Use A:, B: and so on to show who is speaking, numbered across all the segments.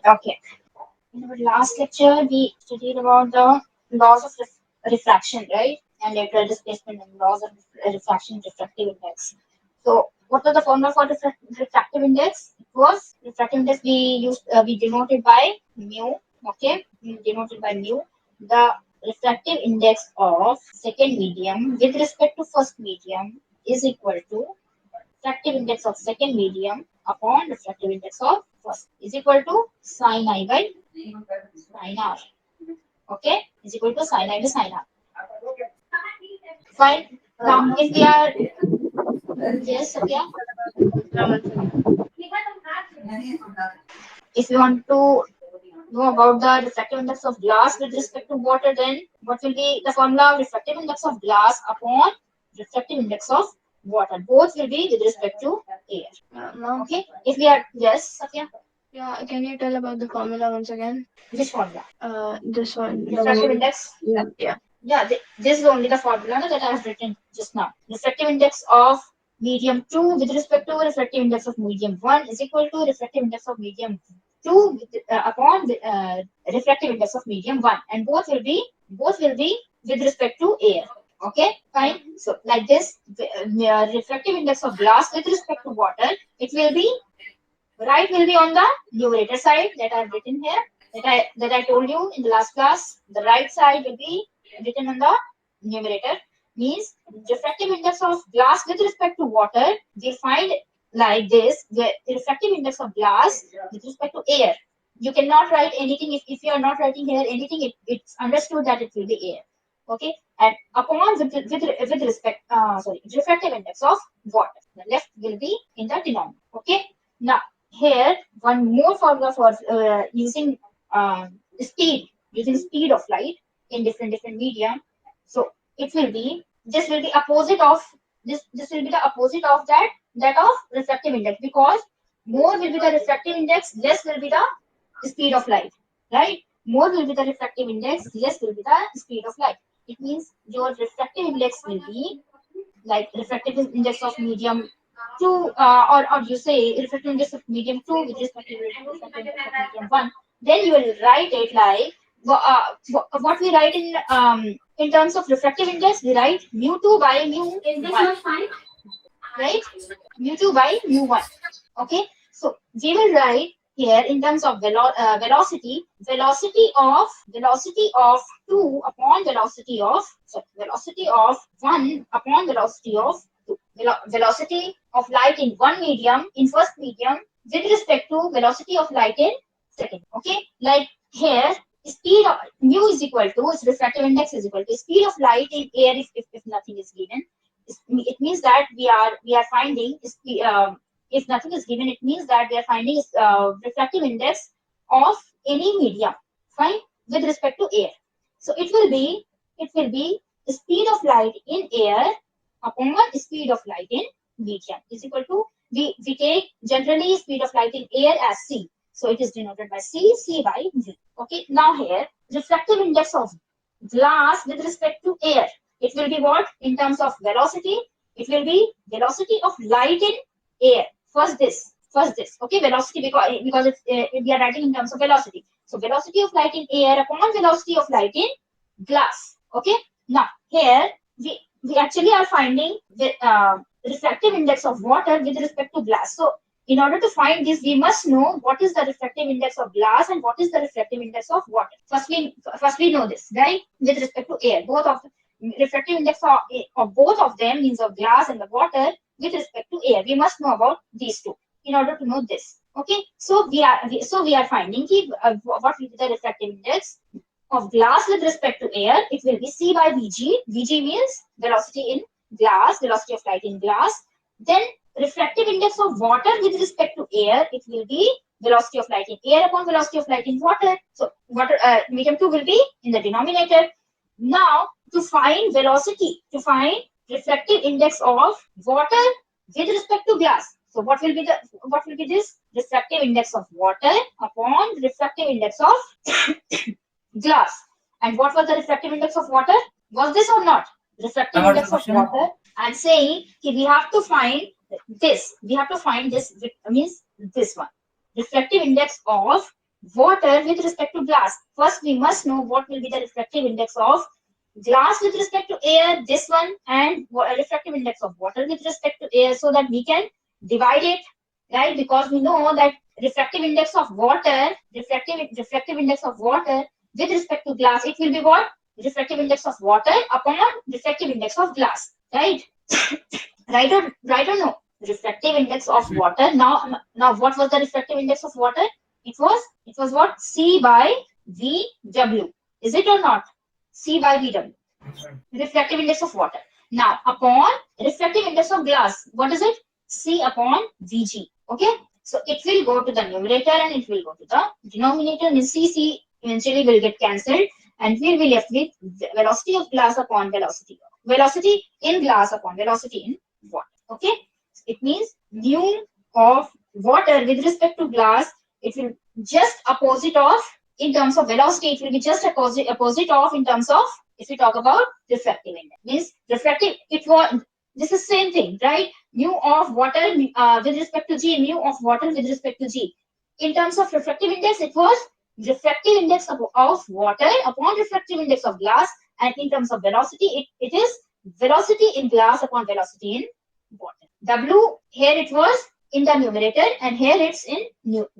A: Okay. In our last lecture, we studied about the laws of refraction, right? And lateral displacement and laws of refraction, refractive index. So, what was the formula for refractive index? It was refractive index we denoted by mu. Okay, we denoted by mu. The refractive index of second medium with respect to first medium is equal to refractive index of second medium upon refractive index of first is equal to sin I by sin R. Okay, is equal to sin I by sin R. Fine. Now, if we are yes, Satya, if you want to know about the refractive index of glass with respect to water, then what will be the formula? Refractive index of glass upon refractive index of water. Both will be with respect to air. Okay. If we are yes, Satya.
B: Yeah, can you tell about the formula once again?
A: Which formula?
B: This one.
A: Refractive index.
B: Yeah.
A: Yeah, this is only the formula that I have written just now. Refractive index of medium 2 with respect to refractive index of medium 1 is equal to refractive index of medium 2 upon refractive index of medium 1, and both will be with respect to air. Okay, fine. So like this, refractive index of glass with respect to water, it will be right will be on the numerator side that I've written here, that I told you in the last class. The right side will be written on the numerator. Means refractive index of glass with respect to water, we find like this: the refractive index of glass with respect to air. You cannot write anything if you are not writing here anything. It's understood that it will be air. Okay, and upon with respect, refractive index of water. The left will be in the denominator. Okay, now here one more formula for using speed of light in different medium. So it will be this will be opposite of this will be the opposite of that of refractive index, because more will be the refractive index, less will be the speed of light, right? More will be the refractive index, less will be the speed of light. It means your refractive index will be like refractive index of medium 2, or you say refractive index of medium 2 with respect to refractive index of medium 1, then you will write it like what we write in terms of refractive index. We write mu 2 by mu 1, right? Mu 2 by mu 1. Okay, so we will write here in terms of velocity of 2 upon velocity of 1 upon velocity of 2. Velocity of light in one medium, in first medium, with respect to velocity of light in second. Okay, like here, speed of mu is equal to its refractive index is equal to speed of light in air if nothing is given. It means that we are finding if nothing is given, it means that we are finding refractive index of any medium, fine, with respect to air. So it will be the speed of light in air upon speed of light in medium is equal to, we take generally speed of light in air as c, so it is denoted by c by v. Okay, now here refractive index of glass with respect to air, it will be what in terms of velocity? It will be velocity of light in air. First this. Okay, velocity, because it's we are writing in terms of velocity. So velocity of light in air upon velocity of light in glass. Okay. Now here we actually are finding the refractive index of water with respect to glass. So in order to find this, we must know what is the refractive index of glass and what is the refractive index of water. First we know this, right? With respect to air, both of refractive index of both of them, means of glass and the water, with respect to air. We must know about these two in order to know this. Okay, so we are finding what will be the refractive index of glass with respect to air. It will be c by vg. Vg means velocity in glass, velocity of light in glass. Then refractive index of water with respect to air, it will be velocity of light in air upon velocity of light in water. So water medium 2 will be in the denominator. Now to find refractive index of water with respect to glass. So what will be this refractive index of water upon refractive index of glass? And what was the refractive index of water? Was this or not? Refractive index of water. I'm saying we have to find this. We have to find this, means this one. Refractive index of water with respect to glass. First, we must know what will be the refractive index of glass with respect to air, this one, and refractive index of water with respect to air, so that we can divide it, right? Because we know that refractive index of water, refractive index of water with respect to glass, it will be what? Refractive index of water upon refractive index of glass, right? Right or no? Refractive index of water. Now what was the refractive index of water? It was what? C by VW. Is it or not? C by VW. Refractive index of water. Now upon refractive index of glass, what is it? C upon VG. Okay. So it will go to the numerator and it will go to the denominator. And C eventually will get cancelled, and we will be left with velocity of glass upon velocity in glass upon velocity in water. Okay. It means mu of water with respect to glass, it will just opposite of, in terms of velocity, it will be just opposite of in terms of, if we talk about refractive index. Means refractive, it was, this is same thing, right? Mu of water with respect to G, mu of water with respect to G. In terms of refractive index, it was refractive index of water upon refractive index of glass, and in terms of velocity, it is velocity in glass upon velocity in water. W here it was in the numerator, and here it's in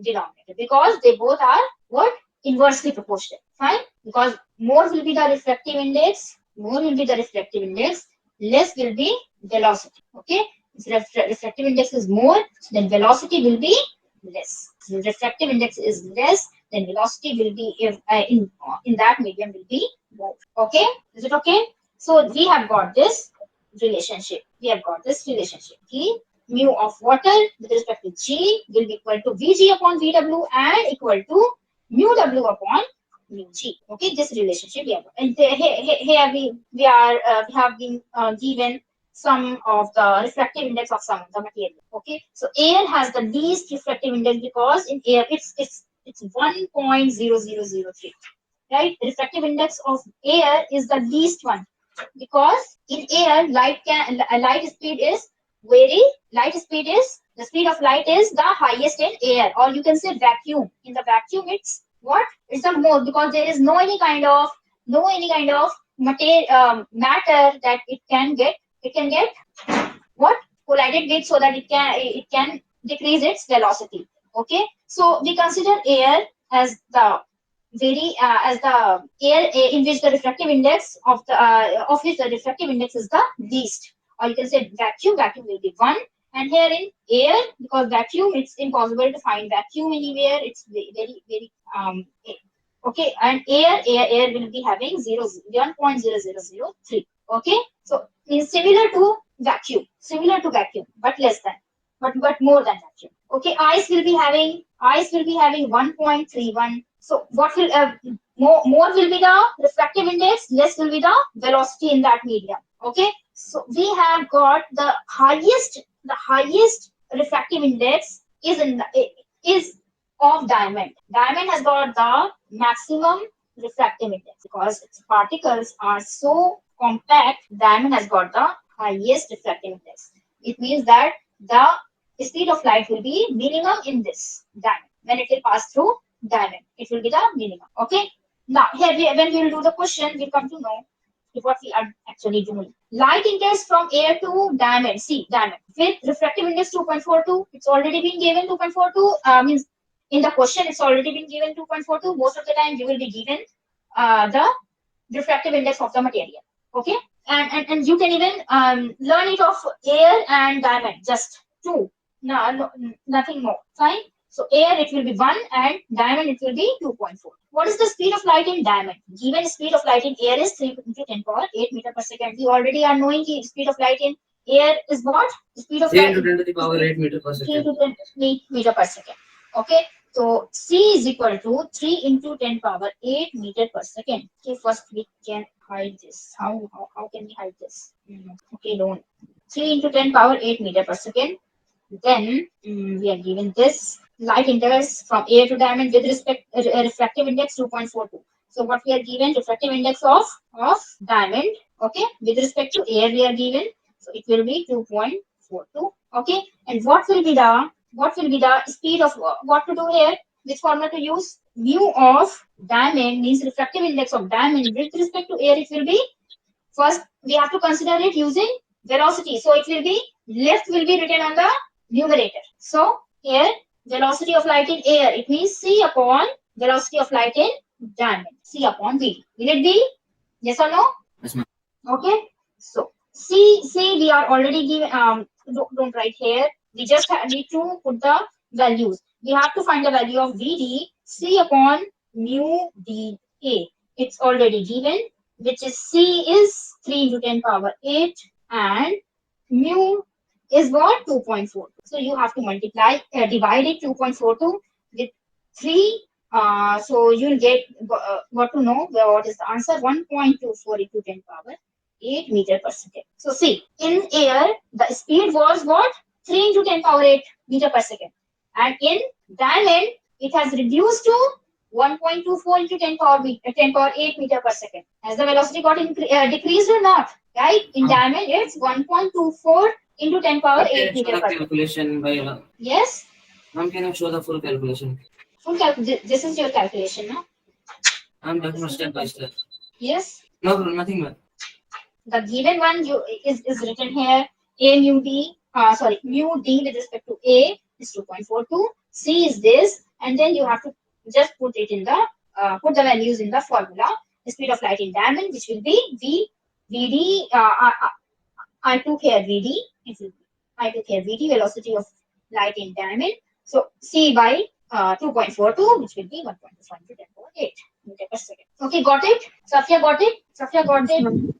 A: denominator, because they both are what? Inversely proportional. Fine, because more will be the refractive index, less will be velocity. Okay, if refractive index is more, then velocity will be less. So refractive index is less, then velocity will be, if in that medium, will be more. Okay, is it okay? So we have got this relationship. T mu of water with respect to G will be equal to Vg upon Vw and equal to mu W upon mu G. Okay, this relationship we have. And here we have been given some of the refractive index of some of the material. Okay, so air has the least refractive index, because in air it's 1.0003. Right, refractive index of air is the least one, because in air light speed is the speed of light is the highest in air, or you can say vacuum. In the vacuum, it's what? It's the more, because there is no any kind of matter that it can get what? Collided with, so that it can decrease its velocity. Okay, so we consider air as the air in which the refractive index of which the refractive index is the least, or you can say vacuum will be 1. And here in air, because vacuum, it's impossible to find vacuum anywhere, it's very okay, and air will be having 1.0003. Okay, so it's similar to vacuum, but less than, but more than vacuum. Okay, ice will be having 1.31. So what will more will be the refractive index, less will be the velocity in that medium. Okay, so we have got the highest refractive index is of diamond. Diamond has got the maximum refractive index, because its particles are so compact. Diamond has got the highest refractive index. It means that the speed of light will be minimum in this diamond. When it will pass through diamond, it will be the minimum. Okay, now here when we will do the question, we'll come to know what we are actually doing. Light enters from air to diamond. See, diamond with refractive index 2.42. It's already been given 2.42. Means in the question, it's already been given 2.42. Most of the time, you will be given the refractive index of the material. Okay, and you can even learn it of air and diamond, just 2. No, nothing more. Fine. So air, it will be 1, and diamond, it will be 2.4. What is the speed of light in diamond? Given speed of light in air is 3 into 10 power 8 meter per second. We already are knowing the speed of light in air is what? Speed of
C: 3
A: light
C: into 10 to the power 8 meter per
A: 3
C: second.
A: into 10 meter per second. Okay. So C is equal to 3 into 10 power 8 meter per second. Okay, first we can hide this. How can we hide this? Okay, don't. 3 into 10 power 8 meter per second. Then we are given this. Light enters from air to diamond with respect refractive index 2.42. So what we are given, refractive index of diamond. Okay, with respect to air we are given. So it will be 2.42. Okay, and what will be the speed of, what to do here? Which formula to use? mu of diamond means refractive index of diamond with respect to air. It will be, first we have to consider it using velocity. So it will be, left will be written on the numerator. So here velocity of light in air, it means c upon velocity of light in diamond, c upon v. Will it be yes or no?
C: Yes, ma'am.
A: Okay. So c we are already given. Don't write here. We just need to put the values. We have to find the value of Vd, c upon mu dA. It's already given, which is c is 3 into 10 power 8 and mu is what? 2.42. So you have to multiply, divide it 2.42 with 3. So you'll got to know what is the answer. 1.24 into 10 power 8 meter per second. So see, in air, the speed was what? 3 into 10 power 8 meter per second. And in diamond, it has reduced to 1.24 into 10 power 8 meter per second. Has the velocity got decreased or not? Right? In diamond, it's 1.24 into 10 power 8 meter per second.
C: Calculation by
A: Yes?
C: ma'am, can you show the full calculation?
A: This is your calculation, no?
C: I'm talking step by step.
A: Yes?
C: No, nothing, ma'am.
A: The given one is written here. Mu d with respect to A is 2.42. C is this, and then you have to just put it in the put the values in the formula. The speed of light in diamond, which will be Vd. I took here Vd. It will be I took here Vd, velocity of light in diamond. So C by 2.42, which will be 1.5 to 10.8 meter per second. Okay, got it? Safia got it? Safia got it?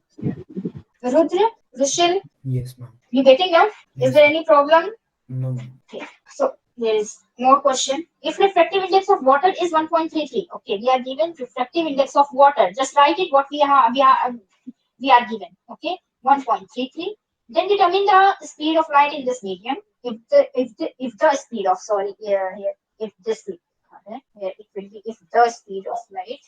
A: Rudra, Rushil,
D: Yes, ma'am.
A: you getting up?
D: Yes.
A: Is there any problem?
D: No, ma'am.
A: Okay. So there is more question. If refractive index of water is 1.33, okay, we are given refractive index of water. Just write it what we are given. Okay, 1.33. Then determine the speed of light in this medium. If the speed of if this okay, here it will be if the speed of light.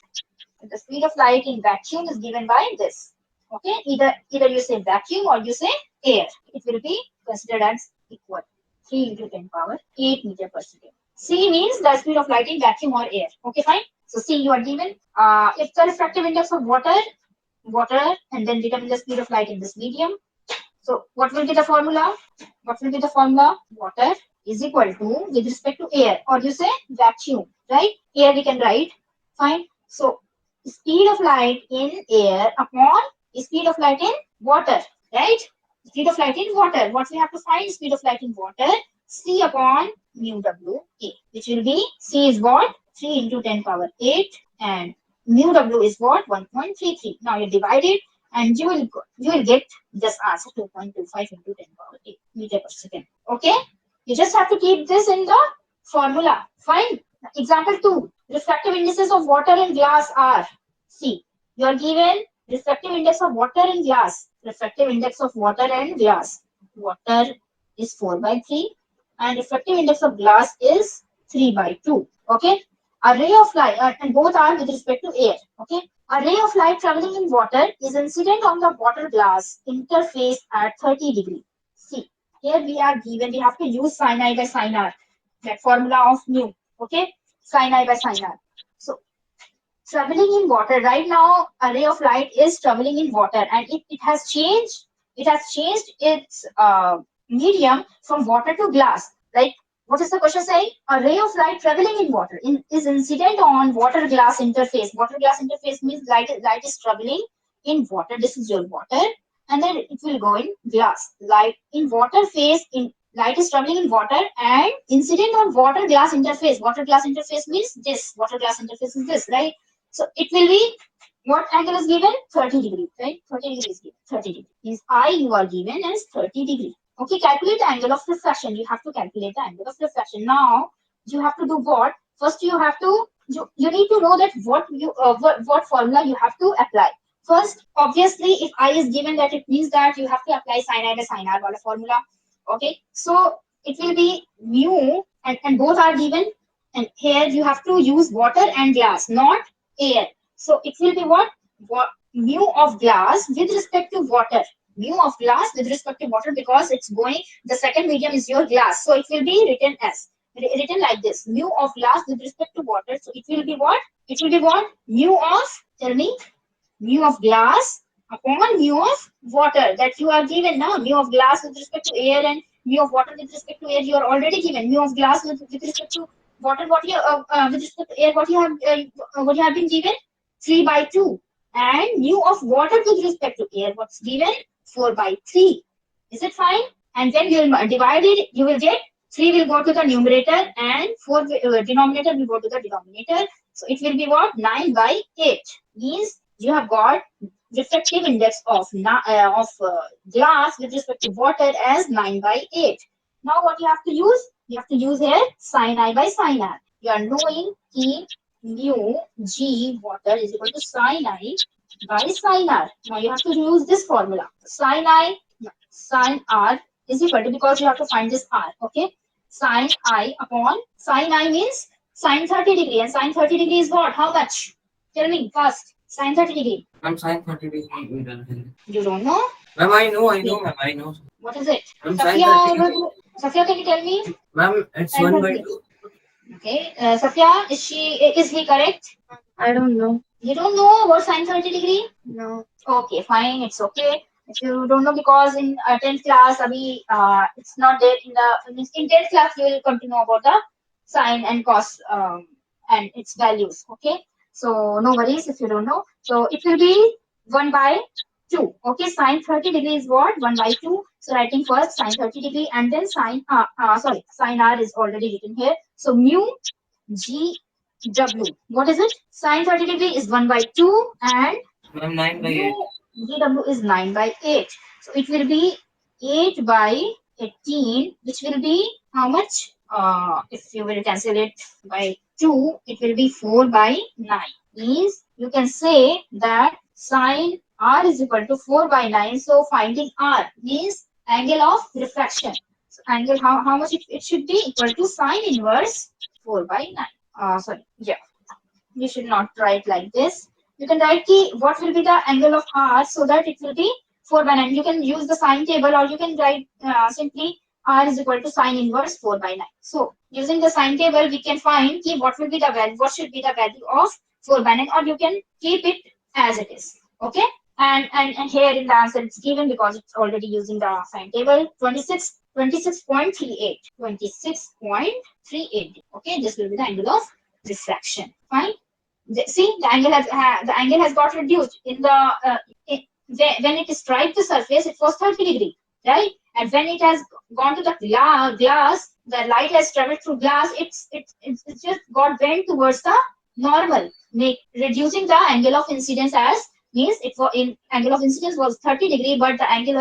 A: If the speed of light in vacuum is given by this. Okay, either you say vacuum or you say air. It will be considered as equal. 3 into 10 power 8 meter per second. C means the speed of light in vacuum or air. Okay, fine. So C you are given. If the refractive index of water, and then determine the speed of light in this medium. So what will be the formula? What will be the formula? Water is equal to, with respect to air, or you say vacuum, right? Air we can write. Fine. So speed of light in air upon speed of light in water, right? Speed of light in water. What we have to find? Speed of light in water. C upon mu W A, which will be C is what? 3 into 10 power 8 and mu W is what? 1.33. Now you divide it and you will get this answer 2.25 into 10 power 8 meter per second. Okay? You just have to keep this in the formula. Fine. Example 2. Refractive indices of water and glass are C. You are given refractive index of water and glass. Refractive index of water and glass. Water is 4 by 3 and refractive index of glass is 3 by 2. Okay. A ray of light, and both are with respect to air. Okay. A ray of light traveling in water is incident on the water glass interface at 30 degrees. See, here we are given, we have to use sin I by sin R, that formula of mu. Okay. Sin I by sin R. So, traveling in water, right now, a ray of light is traveling in water and it has changed its medium from water to glass. Like, what is the question saying? A ray of light traveling in water is incident on water glass interface. Water glass interface means light is traveling in water. This is your water, and then it will go in glass. Light in water phase, in light is traveling in water and incident on water glass interface. Water glass interface means this. Water glass interface is this, right? So it will be, what angle is given? 30 degrees, right? 30 degrees is given. 30 degrees is I you are given as 30 degrees. Okay, calculate the angle of refraction. You have to calculate the angle of refraction. Now, you have to do what? First, you have to, you need to know that what formula you have to apply. First, obviously, if I is given, that it means that you have to apply sin I by sin R wala formula. Okay, so it will be mu, and both are given. And here you have to use water and glass, not air. So it will be what mu of glass with respect to water. Mu of glass with respect to water, because it's going, the second medium is your glass. So it will be written as written like this: mu of glass with respect to water. So it will be what? It will be what? Mu of, tell me, mu of glass upon mu of water that you are given now. Mu of glass with respect to air and mu of water with respect to air you are already given. Mu of glass with respect to water, what you with respect to air, what you have been given, 3 by 2. And mu of water with respect to air, what's given, 4 by 3. Is it fine? And then you will divide it, you will get 3 will go to the numerator and 4 denominator will go to the denominator. So it will be what? 9 by 8. Means you have got refractive index of glass with respect to water as 9 by 8. Now what you have to use? You have to use here sin I by sin R. You are knowing कि mu g water is equal to sin I by sin R. Now you have to use this formula. Sin R is equal to, because you have to find this R, okay? Sin I upon, sin I means sin 30 degree, and sin 30 degree is what? How much? Tell me fast. Sin 30 degree.
C: I'm sin 30 degree.
A: You don't know?
C: Ma'am, I know, ma'am, I know.
A: What is it?
C: I'm sin 30 degree.
A: Safia, can you tell me?
C: Ma'am, it's
A: Sin
C: 1 by
A: 30.
C: 2.
A: Okay. Safia, is he correct?
B: I don't know.
A: You don't know what sin 30 degree?
B: No.
A: Okay, fine, it's okay. If you don't know, because in 10th class, it's not there in 10th class, you will come to know about the sine and cos and its values. Okay, so no worries if you don't know. So it will be 1 by 2. Okay, sine 30 degree is what? 1 by 2. So writing first sine 30 degree and then sine R is already written here. So mu g w. What is it? Sine 30 degree is 1 by 2 and
C: Ma'am, 9 by 8.
A: GW is 9 by 8. So it will be 8 by 18, which will be how much? If you will cancel it by 2, it will be 4 by 9. Means you can say that sine R is equal to 4 by 9. So finding R means angle of refraction. So angle, how much it should be? Equal to sine inverse 4 by 9. You should not write like this. You can write what will be the angle of R, so that it will be 4 by 9. You can use the sine table, or you can write simply R is equal to sine inverse 4 by 9. So using the sine table, we can find what will be the value, what should be the value of 4 by 9, or you can keep it as it is. Okay. And here in the answer it's given, because it's already using the sine table, 26.38. 26.38. Okay, this will be the angle of refraction. Fine. See, the angle has got reduced in the when it strikes the surface, it was 30 degree, right? And when it has gone to the glass, the light has traveled through glass. It's just got bent towards the normal, reducing the angle of incidence as, means it was in angle of incidence was 30 degree, but the angle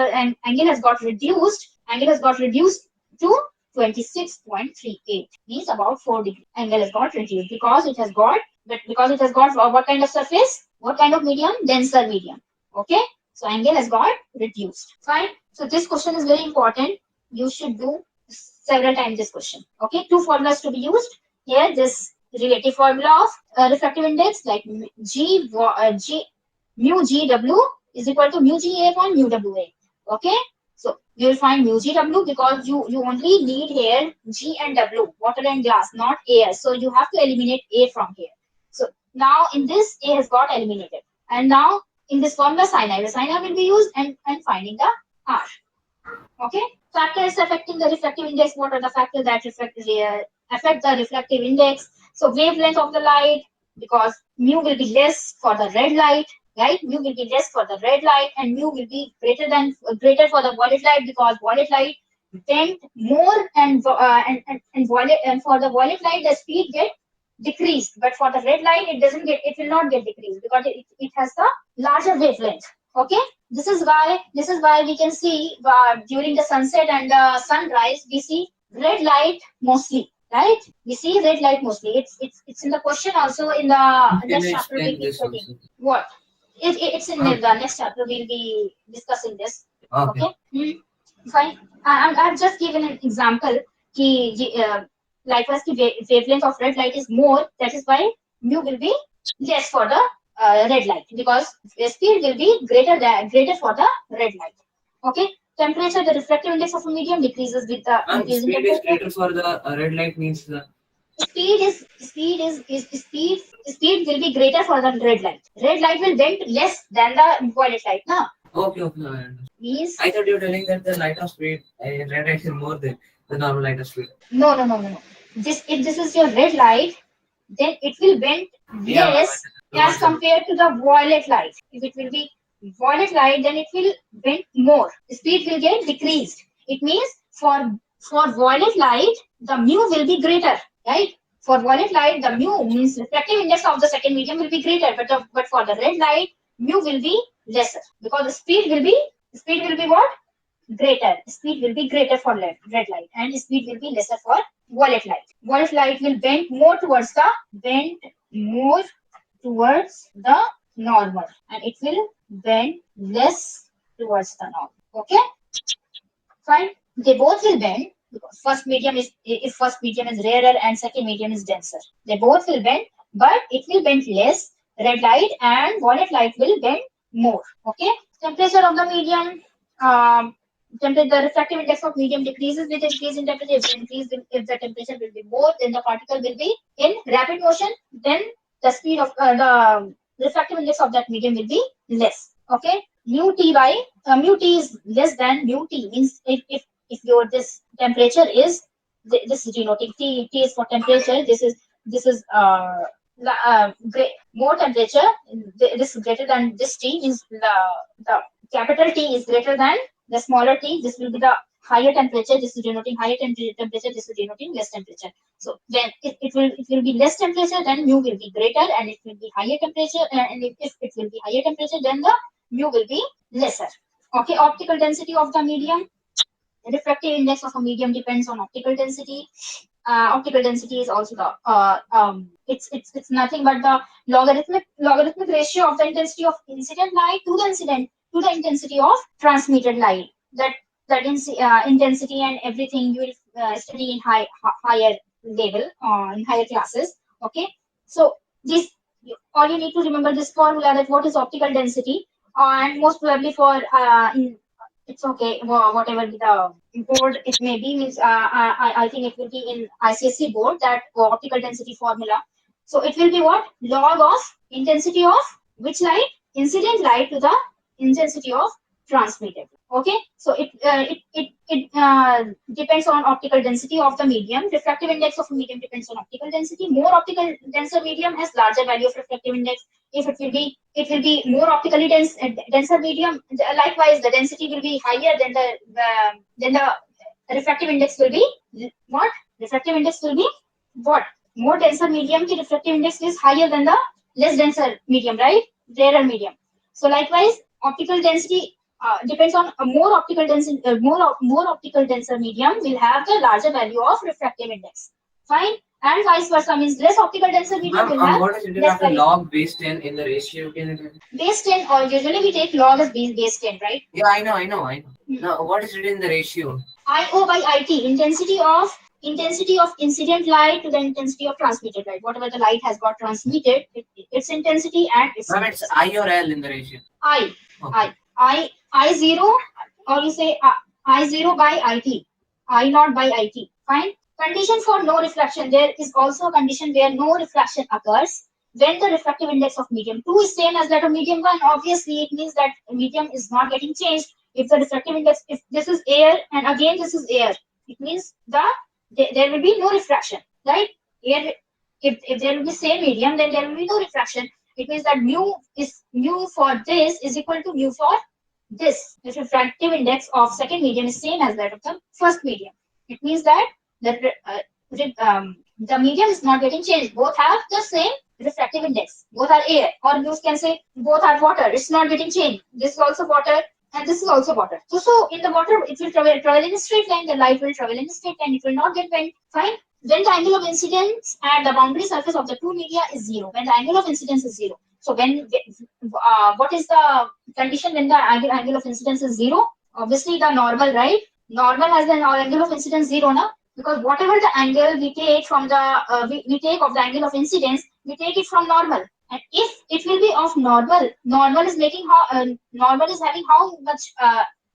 A: has got reduced. Angle has got reduced to 26.38, means about 4 degree. Angle has got reduced because it has got what kind of surface? What kind of medium? Denser medium. Okay. So angle has got reduced. Fine. So this question is very important. You should do several times this question. Okay. 2 formulas to be used. Here, this relative formula of refractive index, like mu GW is equal to mu GA upon mu WA. Okay. So you will find mu GW, because you only need here G and W, water and glass, not air. So you have to eliminate A from here. So now in this, A has got eliminated. And now in this formula, sin I will be used, and finding the R. Okay. Factors affecting the refractive index. What are the factors that affect the refractive index? So wavelength of the light, because mu will be less for the red light, right? Mu will be less for the red light, and mu will be greater for the violet light, because violet light bend more, and for the violet light the speed get decreased, but for the red light it will not get decreased, because it has the larger wavelength. Okay. This is why we can see during the sunset and the sunrise, we see red light mostly, right? We see red light mostly. It's in the question also. In the next chapter we'll be studying. What? It's in the next chapter we'll be discussing this. Okay. Fine. I've just given an example. Likewise, the wavelength of red light is more. That is why mu will be less for the red light, because speed will be greater for the red light. Okay. temperature, the refractive index of a medium decreases with the increase in
C: Speed is
A: temperature.
C: greater for the red light means the.
A: Speed will be greater for the red light. Red light will bend less than the violet light. Now,
C: Okay, okay, I understand.
A: means
C: I thought you were telling that the light of speed, red light is more than the normal light of speed.
A: no. If this is your red light, then it will bend
C: Yeah,
A: less
C: ma'am.
A: as compared to the violet light. If it will be violet light, then it will bend more. The speed will get decreased. It means for violet light, the mu will be greater, right? For violet light, the mu means refractive index of the second medium will be greater, but for the red light, mu will be lesser because the speed will be what? Greater. Speed will be greater for red light, and speed will be lesser for violet light. Violet light will bend more towards the normal, and it will bend less towards the normal. Okay, fine. They both will bend because first medium is rarer and second medium is denser. They both will bend, but it will bend less. Red light and violet light will bend more. Okay. Temperature of the medium. The refractive index of medium decreases with increase in temperature. If the temperature will be more, then the particle will be in rapid motion. Then the speed of the refractive index of that medium will be less. Okay. Mu t is less than mu t, means if your this temperature is this is denoting t is for temperature. This is more temperature. This is greater than this t, means the capital T is greater than the smaller t. This will be the higher temperature. This is denoting higher temperature. This is denoting less temperature. So when it will be less temperature, then mu will be greater, and it will be higher temperature. And if it will be higher temperature, then the mu will be lesser. Okay, optical density of the medium. The refractive index of a medium depends on optical density. Optical density is also the it's nothing but the logarithmic ratio of the intensity of incident light to the intensity of transmitted light. That intensity and everything you will study in higher level in higher classes. Okay, so this all you need to remember this formula, that what is optical density, and most probably for it's okay. Whatever the board it may be, means I think it will be in ICSE board, that optical density formula. So it will be what? Log of intensity of which light? Incident light to the intensity of transmitted. Okay, so it depends on optical density of the medium. Refractive index of a medium depends on optical density. More optical denser medium has larger value of refractive index. If it will be more optically denser medium. Likewise, the density will be higher than the refractive index will be what? Refractive index will be what? More denser medium, the refractive index is higher than the less denser medium, right? Rarer medium. So likewise, optical density depends on a more optical density. More optical denser medium will have the larger value of refractive index. Fine, and vice versa, means less optical denser medium will have
C: What is written
A: less
C: after
A: value.
C: log base 10 in the ratio? Can you tell me?
A: Base 10, or usually we take log as base 10, right?
C: Yeah, I know. Now, what is written in the ratio?
A: IO by IT, intensity of incident light to the intensity of transmitted light. Whatever the light has got transmitted, its intensity and its
C: Ma'am, it's I or L in the ratio.
A: Okay. I0, or you say I0 by IT, I0 by IT. Fine. Condition for no refraction. There is also a condition where no refraction occurs when the refractive index of medium 2 is same as that of medium 1. Obviously, it means that medium is not getting changed. If the refractive index, if this is air and again this is air, it means there will be no refraction, right? Air, if there will be same medium, then there will be no refraction. It means that mu for this is equal to mu for this. The refractive index of second medium is same as that of the first medium. It means that the medium is not getting changed. Both have the same refractive index. Both are air, or you can say both are water. It's not getting changed. This is also water, and this is also water. So in the water, it will travel in a straight line. The light will travel in a straight line. It will not get bent. Fine. When the angle of incidence at the boundary surface of the two media is zero. When the angle of incidence is zero. So what is the condition when the angle of incidence is zero? Obviously the normal, right? Normal has the angle of incidence zero now, because whatever the angle we take from the we take of the angle of incidence, we take it from normal. And if it will be of normal is making normal is having how much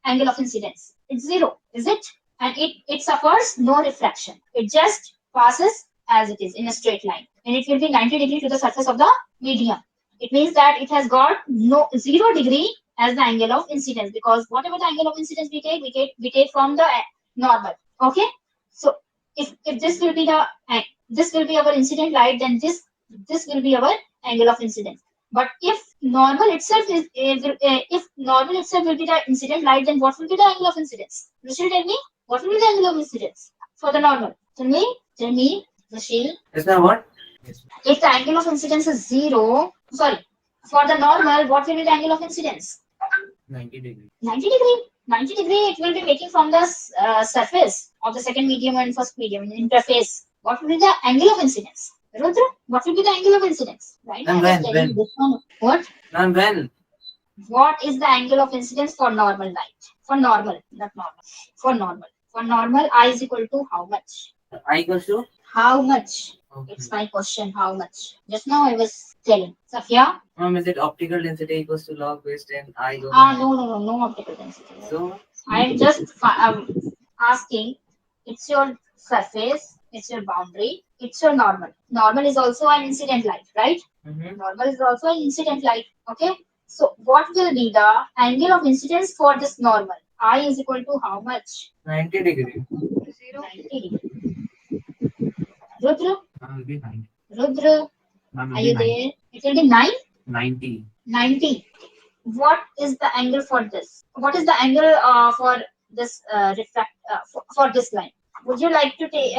A: angle of incidence? It's 0, is it? And it suffers no refraction. It just passes as it is in a straight line, and it will be 90 degree to the surface of the medium. It means that it has got no 0 degree as the angle of incidence, because whatever the angle of incidence we take from the normal. Okay, so if this will be the this will be our incident light, then this will be our angle of incidence. But if normal itself is if normal itself will be the incident light, then what will be the angle of incidence? Rishil, tell me, what will be the angle of incidence for the normal? Tell me, Rishil.
C: Is that what? Yes.
A: If the angle of incidence is 0, sorry, for the normal, what will be the angle of incidence?
C: 90 degree.
A: 90 degree. 90 degree it will be making from the surface of the second medium and first medium interface. What will be the angle of incidence? Rudra, what will be the angle of incidence? Right?
C: And when?
A: What?
C: And when?
A: What is the angle of incidence for normal light? For normal, not normal. For normal. For normal, I is equal to how much?
C: I equals to?
A: How much?
C: Okay.
A: It's my question. How much? Just now I was telling. Safia?
C: Is it optical density equals to log base 10 I over?
A: No optical density.
C: So?
A: I am just asking. It's your surface. It's your boundary. It's your normal. Normal is also an incident light, right? Normal is also an incident light. Okay. So what will be the angle of incidence for this normal? I is equal to how much?
C: 90 degree.
A: 90 degree. Rudra?
C: Will be 90.
A: Rudra, are you there? It will be
C: 90.
A: 90. What is the angle for this? What is the angle for this for this line? Would you like to take?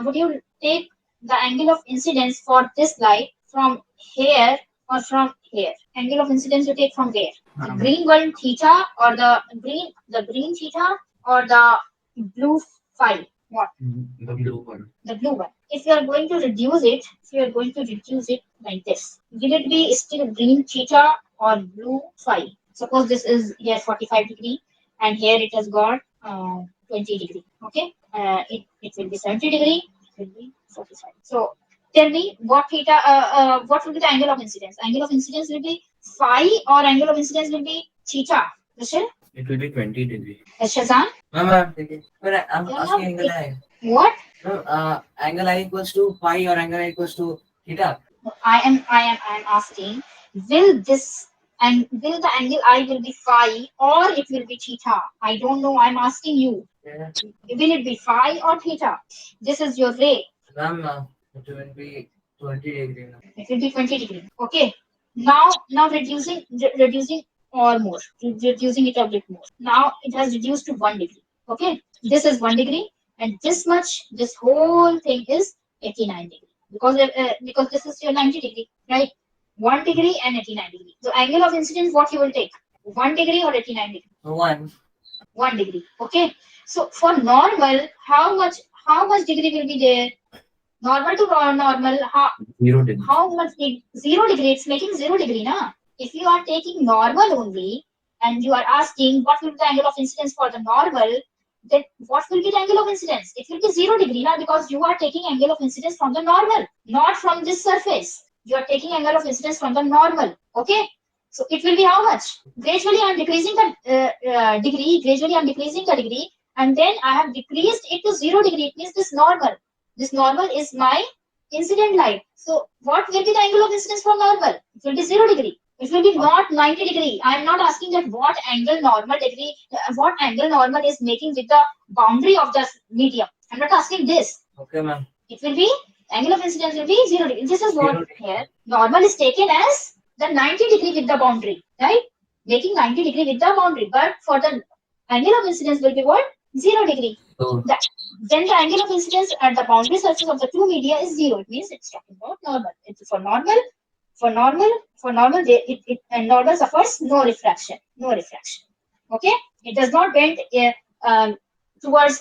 A: Would you take the angle of incidence for this light from here or from here? Angle of incidence you take from where? The green one theta or the green theta or the blue phi? What?
C: The blue one.
A: The blue one. If you are going to reduce it, like this, will it be still green theta or blue phi? Suppose this is here 45 degree and here it has got 20 degree. Okay, it will be 70 degree. It will be 45. So tell me what theta. What will be the angle of incidence? Angle of incidence will be phi or angle of incidence will be theta. Rishil?
C: It will be 20 degree.
A: Shazan?
C: I'm asking angle I.
A: What?
C: No, angle I equals to phi or angle I equals to theta.
A: I am asking, will the angle I will be phi or it will be theta? I don't know. I'm asking you.
C: Yeah.
A: Will it be phi or theta? This is your ray.
C: Ma'am, it will be 20 degree now.
A: It will be 20 degree. Okay. Now reducing or more. Reducing it a bit more. Now it has reduced to 1 degree. Okay. This is 1 degree, and this whole thing is 89 degree. Because this is your 90 degree, right? 1 degree and 89 degree. So angle of incidence, what you will take? 1 degree or 89 degree? 1 degree. Okay. So for normal, how much degree will be there? Normal to normal,
C: 0 degree.
A: how much 0 degree? It's making 0 degree, na? If you are taking normal only and you are asking what will be the angle of incidence for the normal, then what will be the angle of incidence? It will be 0 degree now, because you are taking angle of incidence from the normal, not from this surface. You are taking angle of incidence from the normal. Okay. So it will be how much? Gradually I am decreasing the degree. And then I have decreased it to 0 degree. It means this normal is my incident light. So what will be the angle of incidence for normal? It will be 0 degree. It will be not 90 degree. I am not asking that what angle normal is making with the boundary of the medium. I'm not asking this.
C: Okay, ma'am.
A: It will be, angle of incidence will be 0 degree. This is what here. Normal is taken as the 90 degree with the boundary, right? Making 90 degree with the boundary. But for the angle of incidence will be what? 0 degree.
C: Oh.
A: Then the angle of incidence at the boundary surface of the two media is 0. It means it's talking about normal. It's for normal, and normal suffers no refraction. Okay, it does not bend towards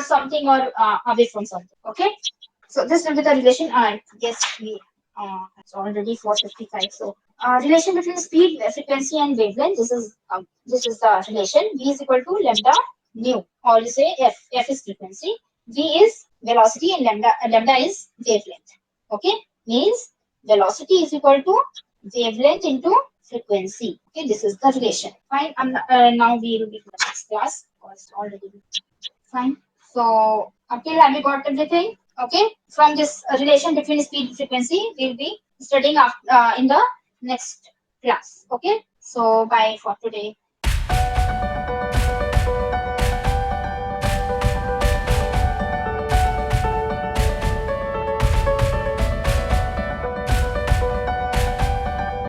A: something or away from something. Okay, so this will be the relation. I guess it's already 4:55. So relation between speed, frequency, and wavelength. This is the relation. V is equal to lambda nu, or you say F. F is frequency, V is velocity, and lambda is wavelength. Okay, means velocity is equal to wavelength into frequency. Okay, this is the relation. Fine. Now we will be for the next class because already fine. So until have we got everything? Okay. From this relation between speed and frequency, we'll be studying in the next class. Okay. So bye for today.